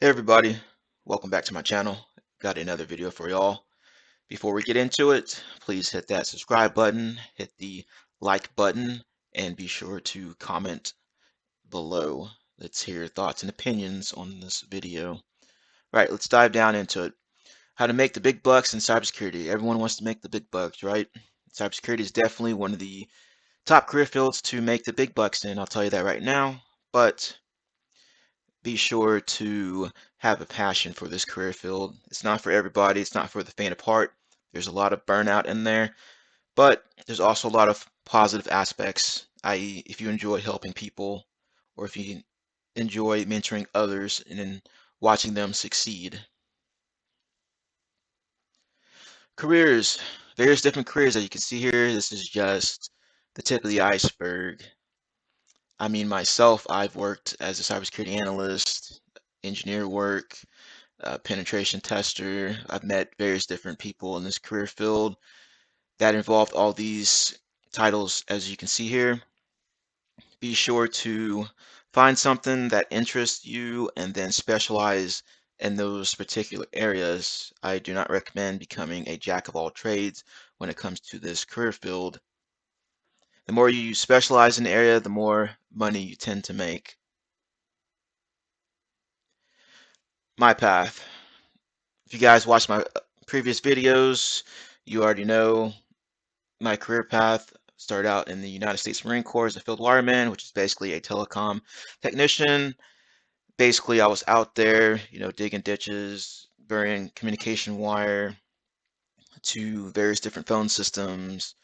Hey everybody, welcome back to my channel. Got another video for y'all. Before we get into it, please hit that subscribe button, hit the like button, and be sure to comment below. Let's hear your thoughts and opinions on this video. Right, let's dive down into it. How to make the big bucks in cybersecurity. Everyone wants to make the big bucks, right? Cybersecurity is definitely one of the top career fields to make the big bucks in. I'll tell you that right now. But be sure to have a passion for this career field. It's not for everybody, it's not for the faint of heart. There's a lot of burnout in there, but there's also a lot of positive aspects, i.e., if you enjoy helping people or if you enjoy mentoring others and then watching them succeed. Careers, various different careers that you can see here. This is just the tip of the iceberg. I mean, myself, I've worked as a cybersecurity analyst, engineer work, penetration tester. I've met various different people in this career field that involved all these titles, as you can see here. Be sure to find something that interests you and then specialize in those particular areas. I do not recommend becoming a jack of all trades when it comes to this career field. The more you specialize in the area, the more money you tend to make. My path. If you guys watched my previous videos, you already know my career path. Started out in the United States Marine Corps as a field wireman, which is basically a telecom technician. Basically, I was out there, digging ditches, burying communication wire to various different phone systems,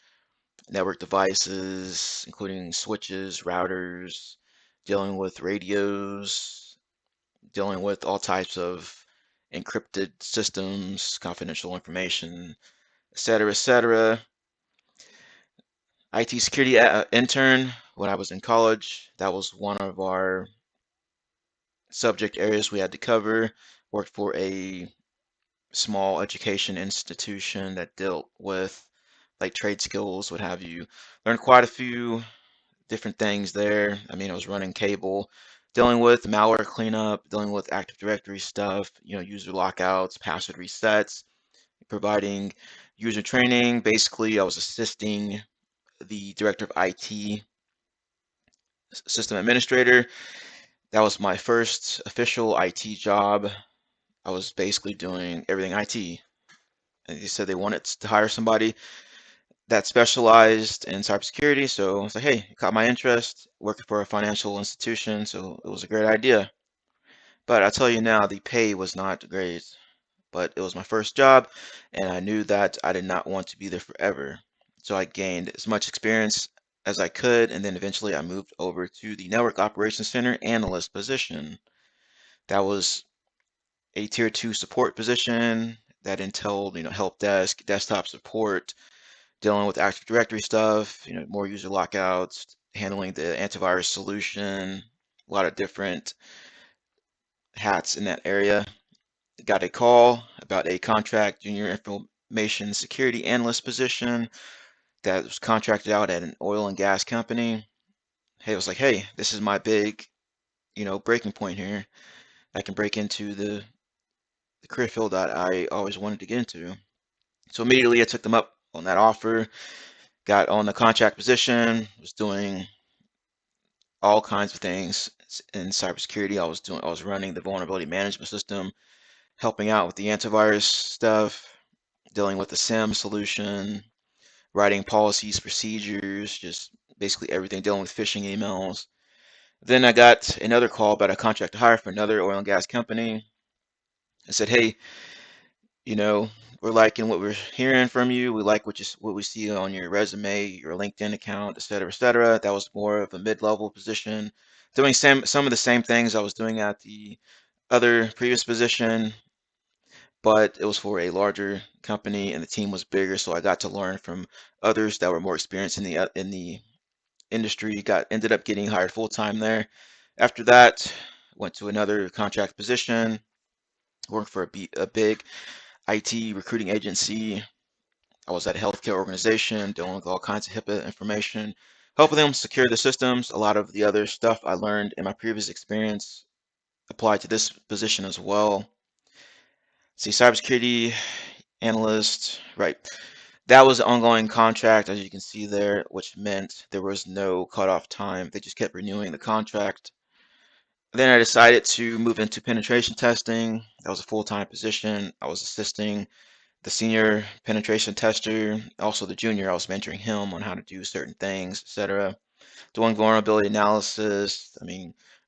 network devices, including switches, routers, dealing with radios, dealing with all types of encrypted systems, confidential information, etc., etc. IT security intern when I was in college. That was one of our subject areas we had to cover. Worked for a small education institution that dealt with like trade skills, what have you. Learned quite a few different things there. I mean, I was running cable, dealing with malware cleanup, dealing with Active Directory stuff, user lockouts, password resets, providing user training. Basically, I was assisting the director of IT, system administrator. That was my first official IT job. I was basically doing everything IT. And they said they wanted to hire somebody that specialized in cybersecurity. So I was like, hey, it caught my interest, working for a financial institution. So it was a great idea. But I tell you now, the pay was not great. But it was my first job, and I knew that I did not want to be there forever. So I gained as much experience as I could, and then eventually I moved over to the Network Operations Center analyst position. That was a tier 2 support position that entailed, help desk, desktop support, dealing with Active Directory stuff, more user lockouts, handling the antivirus solution, a lot of different hats in that area. Got a call about a contract junior information security analyst position that was contracted out at an oil and gas company. Hey, I was like, hey, this is my big, breaking point here. I can break into the career field that I always wanted to get into. So immediately I took them up on that offer, got on the contract position, was doing all kinds of things in cybersecurity. I was running the vulnerability management system, helping out with the antivirus stuff, dealing with the SIM solution, writing policies, procedures, just basically everything, dealing with phishing emails. Then I got another call about a contract to hire for another oil and gas company. I said, hey, you know, we're liking what we're hearing from you. We like what we see on your resume, your LinkedIn account, et cetera, et cetera. That was more of a mid-level position, doing some of the same things I was doing at the other previous position, but it was for a larger company and the team was bigger, so I got to learn from others that were more experienced in the industry. Ended up getting hired full time there. After that, went to another contract position, worked for a big IT recruiting agency. I was at a healthcare organization dealing with all kinds of HIPAA information, helping them secure the systems. A lot of the other stuff I learned in my previous experience apply to this position as well. See, cybersecurity analyst, right? That was an ongoing contract, as you can see there, which meant there was no cutoff time. They just kept renewing the contract. Then I decided to move into penetration testing. That was a full-time position. I was assisting the senior penetration tester, also the junior. I was mentoring him on how to do certain things, etc. Doing vulnerability analysis,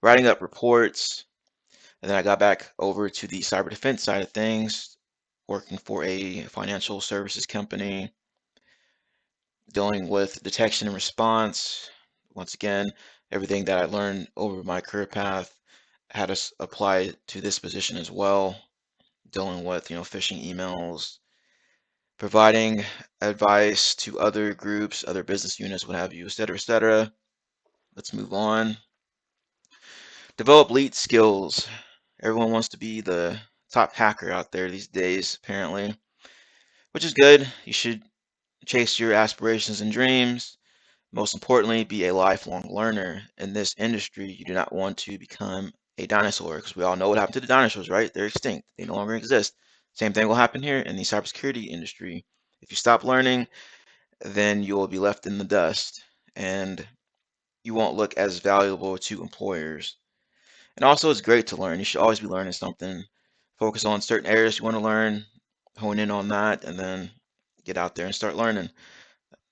writing up reports. And then I got back over to the cyber defense side of things, working for a financial services company, dealing with detection and response. Once again, everything that I learned over my career path had to apply to this position as well, dealing with, phishing emails, providing advice to other groups, other business units, what have you, et cetera, et cetera. Let's move on. Develop lead skills. Everyone wants to be the top hacker out there these days, apparently, which is good. You should chase your aspirations and dreams. Most importantly, be a lifelong learner. In this industry, you do not want to become a dinosaur because we all know what happened to the dinosaurs, right? They're extinct. They no longer exist. Same thing will happen here in the cybersecurity industry. If you stop learning, then you will be left in the dust and you won't look as valuable to employers. And also, it's great to learn. You should always be learning something. Focus on certain areas you want to learn, hone in on that, and then get out there and start learning.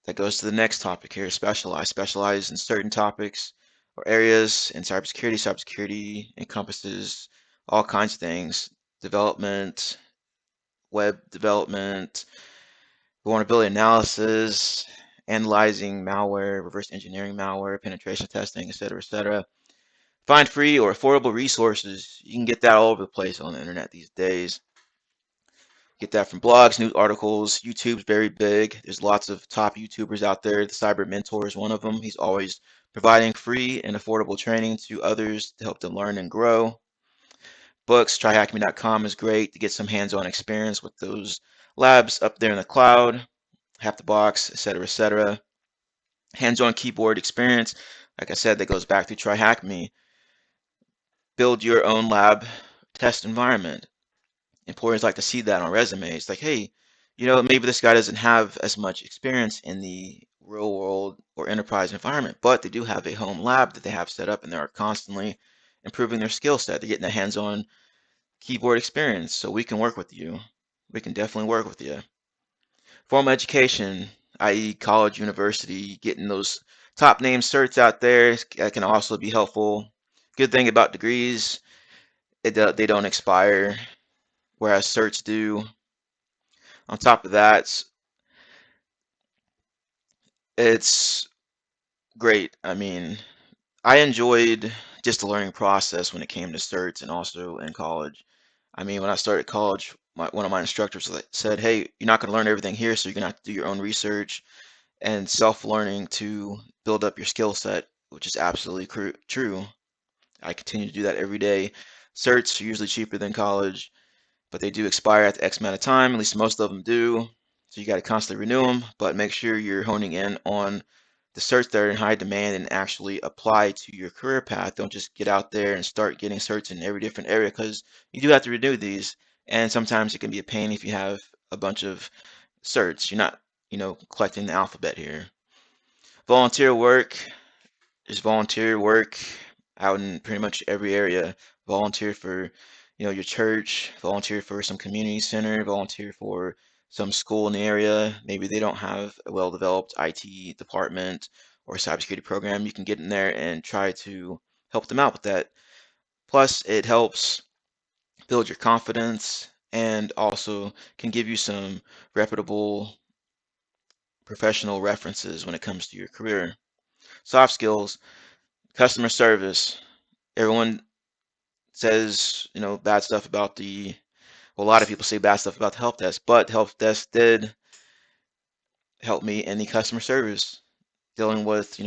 That goes to the next topic here, specialize. Specialize in certain topics or areas in cybersecurity. Cybersecurity encompasses all kinds of things, development, web development, vulnerability analysis, analyzing malware, reverse engineering malware, penetration testing, et cetera, et cetera. Find free or affordable resources. You can get that all over the place on the internet these days. Get that from blogs, news articles. YouTube's very big. There's lots of top YouTubers out there. The Cyber Mentor is one of them. He's always providing free and affordable training to others to help them learn and grow. Books, tryhackme.com is great to get some hands-on experience with those labs up there in the cloud, Half the Box, etc., etc. Hands-on keyboard experience, like I said, that goes back to TryHackMe. Build your own lab test environment. Employers like to see that on resumes. Like, hey, maybe this guy doesn't have as much experience in the real world or enterprise environment, but they do have a home lab that they have set up and they are constantly improving their skill set. They're getting a hands-on keyboard experience. So we can work with you. We can definitely work with you. Formal education, i.e. college, university, getting those top name certs out there can also be helpful. Good thing about degrees, they don't expire, whereas certs do. On top of that, it's great. I enjoyed just the learning process when it came to certs and also in college. When I started college, one of my instructors said, hey, you're not going to learn everything here, so you're going to have to do your own research and self-learning to build up your skill set, which is absolutely true. I continue to do that every day. Certs are usually cheaper than college, but they do expire at the X amount of time. At least most of them do. So you got to constantly renew them, but make sure you're honing in on the certs that are in high demand and actually apply to your career path. Don't just get out there and start getting certs in every different area because you do have to renew these. And sometimes it can be a pain if you have a bunch of certs. You're not, collecting the alphabet here. Volunteer work is volunteer work out in pretty much every area. Volunteer for, your church, volunteer for some community center, volunteer for some school in the area. Maybe they don't have a well-developed IT department or cybersecurity program. You can get in there and try to help them out with that. Plus, it helps build your confidence and also can give you some reputable professional references when it comes to your career. Soft skills, customer service. Everyone says, bad stuff about well, a lot of people say bad stuff about the help desk, but the help desk did help me in the customer service, dealing with,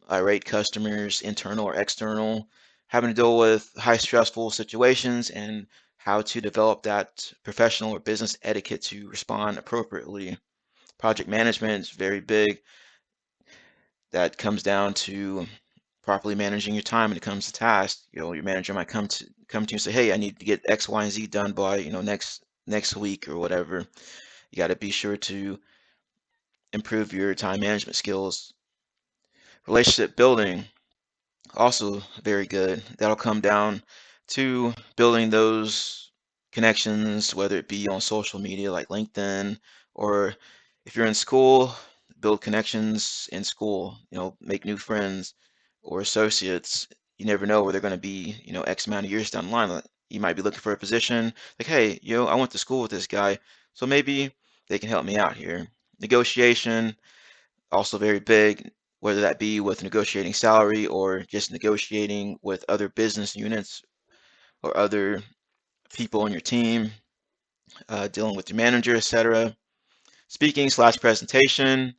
irate customers, internal or external, having to deal with high stressful situations and how to develop that professional or business etiquette to respond appropriately. Project management is very big. That comes down to properly managing your time when it comes to tasks. Your manager might come come to you and say, hey, I need to get X, Y, and Z done by, next week or whatever. You got to be sure to improve your time management skills. Relationship building, also very good. That'll come down to building those connections, whether it be on social media like LinkedIn, or if you're in school, build connections in school, make new friends or associates. You never know where they're going to be, X amount of years down the line. Like, you might be looking for a position, like, hey, I went to school with this guy, so maybe they can help me out here. Negotiation, also very big, whether that be with negotiating salary or just negotiating with other business units or other people on your team, dealing with your manager, etc. Speaking/presentation.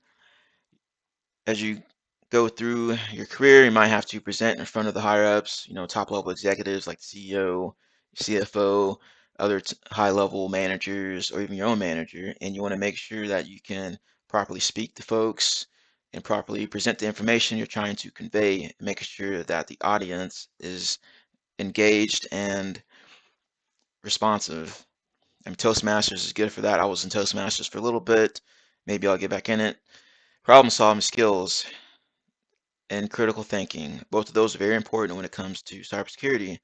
As you go through your career, you might have to present in front of the higher ups, top level executives like the CEO, CFO, other high level managers, or even your own manager. And you want to make sure that you can properly speak to folks and properly present the information you're trying to convey, making sure that the audience is engaged and responsive. Toastmasters is good for that. I was in Toastmasters for a little bit. Maybe I'll get back in it. Problem solving skills and critical thinking. Both of those are very important when it comes to cybersecurity.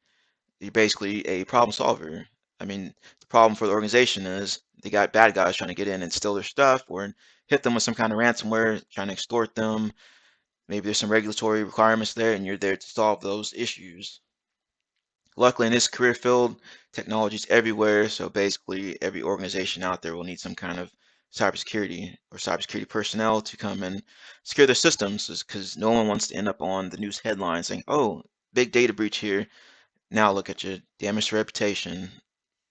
You're basically a problem solver. The problem for the organization is they got bad guys trying to get in and steal their stuff or hit them with some kind of ransomware, trying to extort them. Maybe there's some regulatory requirements there, and you're there to solve those issues. Luckily, in this career field, technology is everywhere, so basically every organization out there will need some kind of cybersecurity or cybersecurity personnel to come and secure their systems, because no one wants to end up on the news headlines saying, oh, big data breach here. Now look at you, damaged reputation.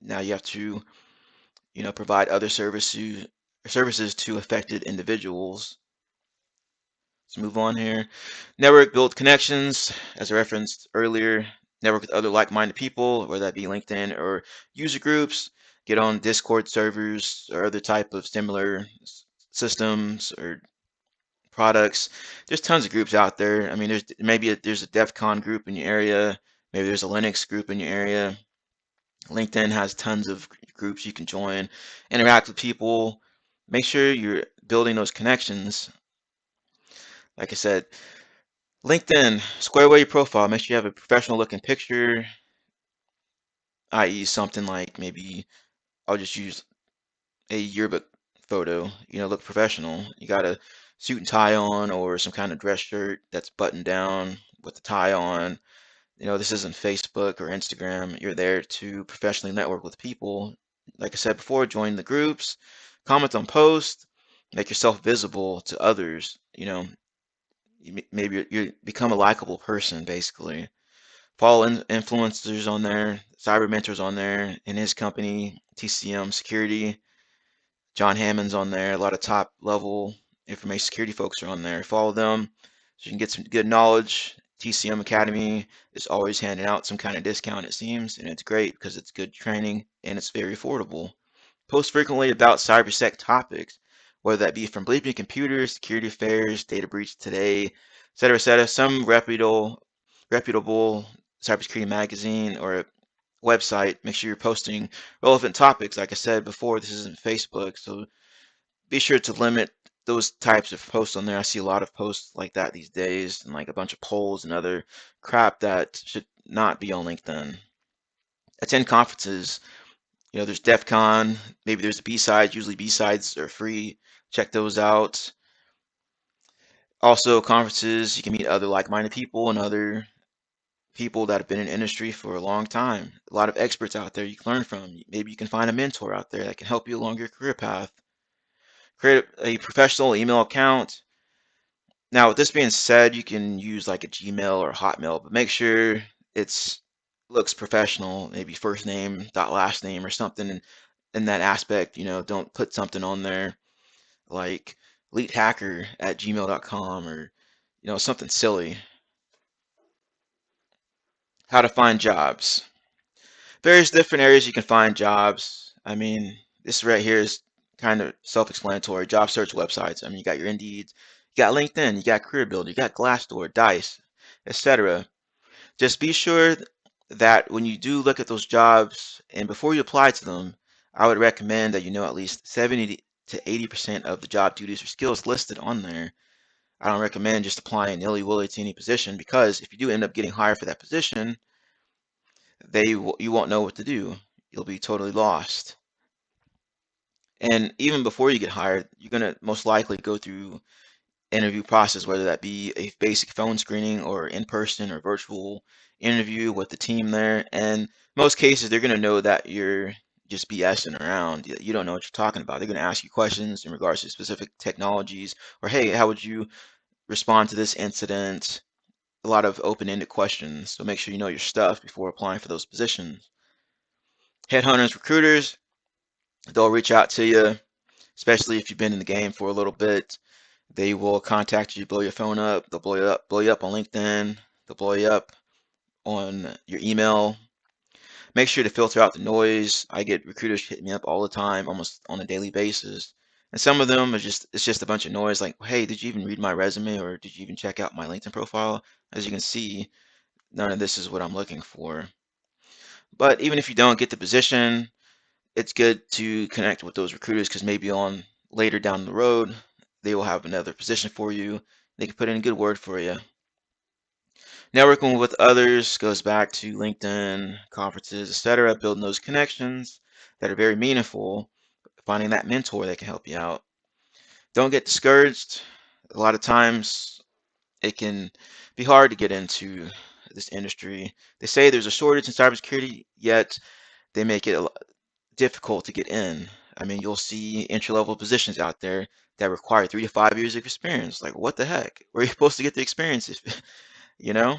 Now you have to, provide other services to affected individuals. Let's move on here. Network build connections, as I referenced earlier. Network with other like-minded people, whether that be LinkedIn or user groups. Get on Discord servers or other type of similar systems or products. There's tons of groups out there. There's a DEF CON group in your area. Maybe there's a Linux group in your area. LinkedIn has tons of groups you can join, interact with people. Make sure you're building those connections. Like I said, LinkedIn, square away your profile. Make sure you have a professional looking picture, i.e. something like maybe I'll just use a yearbook photo, look professional. You got a suit and tie on or some kind of dress shirt that's buttoned down with the tie on. This isn't Facebook or Instagram. You're there to professionally network with people. Like I said before, join the groups, comment on posts, make yourself visible to others. Maybe you become a likable person, basically. Follow influencers on there, cyber mentors on there, in his company, TCM Security. John Hammond's on there. A lot of top level information security folks are on there. Follow them so you can get some good knowledge. TCM Academy is always handing out some kind of discount, it seems, and it's great because it's good training and it's very affordable. Post frequently about cybersec topics, whether that be from bleeping computers, security affairs, data breach today, etc., etc. Some reputable cybersecurity magazine or website. Make sure you're posting relevant topics. Like I said before, this isn't Facebook, so be sure to limit those types of posts on there. I see a lot of posts like that these days, and like a bunch of polls and other crap that should not be on LinkedIn. Attend conferences. There's DEF CON, maybe there's a B-sides. Usually B-sides are free. Check those out. Also, conferences, you can meet other like-minded people and other people that have been in industry for a long time. A lot of experts out there you can learn from. Maybe you can find a mentor out there that can help you along your career path. Create a professional email account. Now, with this being said, you can use like a Gmail or Hotmail, but make sure it's looks professional. Maybe first name dot last name or something in that aspect. Don't put something on there like elitehacker@gmail.com or something silly. How to find jobs. Various different areas you can find jobs. This right here is kind of self-explanatory. Job search websites. You got your Indeed, you got LinkedIn, you got CareerBuilder, you got Glassdoor, Dice, etc. Just be sure that when you do look at those jobs and before you apply to them, I would recommend that you know at least 70 to 80% of the job duties or skills listed on there. I don't recommend just applying nilly-willy to any position, because if you do end up getting hired for that position, you won't know what to do. You'll be totally lost. And even before you get hired, you're going to most likely go through interview process, whether that be a basic phone screening or in-person or virtual interview with the team there. And most cases, they're going to know that you're just BSing around. You don't know what you're talking about. They're going to ask you questions in regards to specific technologies, or hey, how would you respond to this incident? A lot of open-ended questions. So make sure you know your stuff before applying for those positions. Headhunters, recruiters, they'll reach out to you, especially if you've been in the game for a little bit. They will contact you, blow your phone up. They'll blow you up on LinkedIn. They'll blow you up on your email. Make sure to filter out the noise. I get recruiters hitting me up all the time, almost on a daily basis. And some of them are it's just a bunch of noise like, hey, did you even read my resume, or did you even check out my LinkedIn profile? As you can see, none of this is what I'm looking for. But even if you don't get the position, it's good to connect with those recruiters, because maybe on later down the road, they will have another position for you. They can put in a good word for you. Networking with others goes back to LinkedIn, conferences, etc., building those connections that are very meaningful, finding that mentor that can help you out. Don't get discouraged. A lot of times it can be hard to get into this industry. They say there's a shortage in cybersecurity, yet they make it difficult to get in. I mean, you'll see entry-level positions out there that require 3 to 5 years of experience. Like, what the heck? Where are you supposed to get the experience if, you know?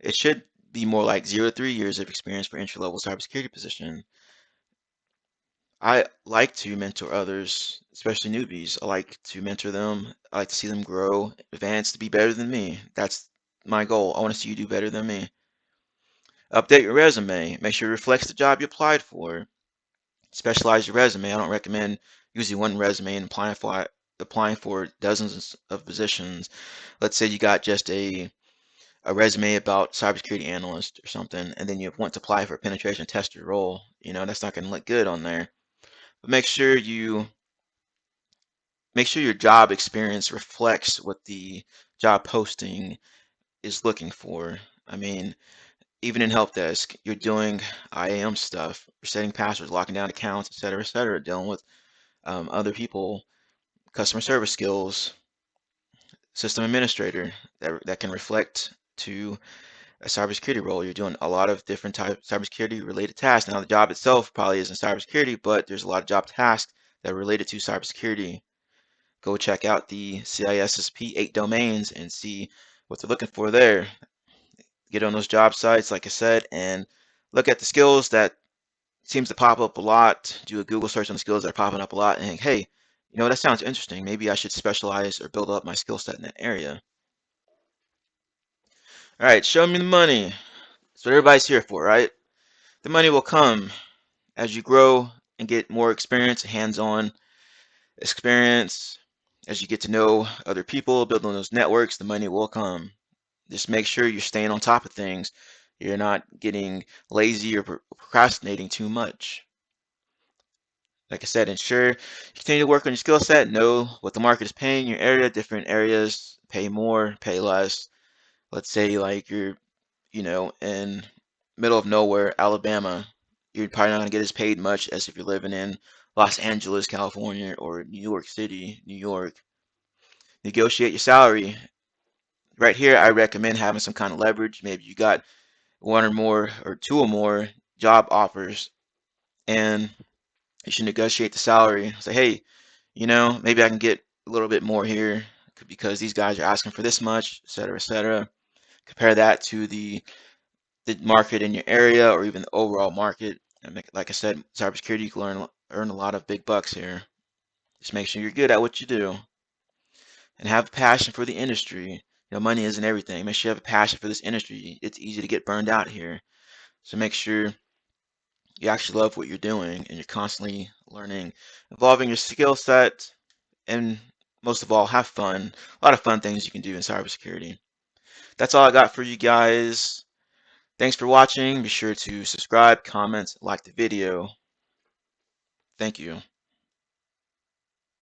It should be more like 0 to 3 years of experience for entry-level cybersecurity position. I like to mentor others, especially newbies. I like to mentor them. I like to see them grow, advance to be better than me. That's my goal. I want to see you do better than me. Update your resume. Make sure it reflects the job you applied for. Specialize your resume. I don't recommend using one resume and applying for dozens of positions. Let's say you got just a resume about cybersecurity analyst or something, and then you want to apply for a penetration tester role. That's not going to look good on there. But make sure your job experience reflects what the job posting is looking for. I mean, even in help desk, you're doing IAM stuff, you're setting passwords, locking down accounts, et cetera, dealing with other people, customer service skills, system administrator, that can reflect to a cybersecurity role. You're doing a lot of different type cybersecurity related tasks. Now, the job itself probably isn't cybersecurity, but there's a lot of job tasks that are related to cybersecurity. Go check out the CISSP 8 domains and see what they're looking for there. Get on those job sites, like I said, and look at the skills that seems to pop up a lot. Do a Google search on the skills that are popping up a lot and think, hey, that sounds interesting. Maybe I should specialize or build up my skill set in that area. All right, show me the money. That's what everybody's here for, right? The money will come as you grow and get more experience, hands-on experience. As you get to know other people, building those networks, the money will come. Just make sure you're staying on top of things. You're not getting lazy or procrastinating too much. Like I said, ensure you continue to work on your skill set. Know what the market is paying in your area. Different areas pay more, pay less. Let's say like you're, in middle of nowhere, Alabama. You're probably not gonna get as paid much as if you're living in Los Angeles, California, or New York City, New York. Negotiate your salary. Right here, I recommend having some kind of leverage. Maybe you got one or more or two or more job offers, and you should negotiate the salary. Say, hey, maybe I can get a little bit more here because these guys are asking for this much, et cetera, et cetera. Compare that to the market in your area or even the overall market. And like I said, cybersecurity, you can earn a lot of big bucks here. Just make sure you're good at what you do and have a passion for the industry. Money isn't everything. Make sure you have a passion for this industry. It's easy to get burned out here. So make sure you actually love what you're doing and you're constantly learning, evolving your skill set, and most of all, have fun. A lot of fun things you can do in cybersecurity. That's all I got for you guys. Thanks for watching. Be sure to subscribe, comment, like the video. Thank you.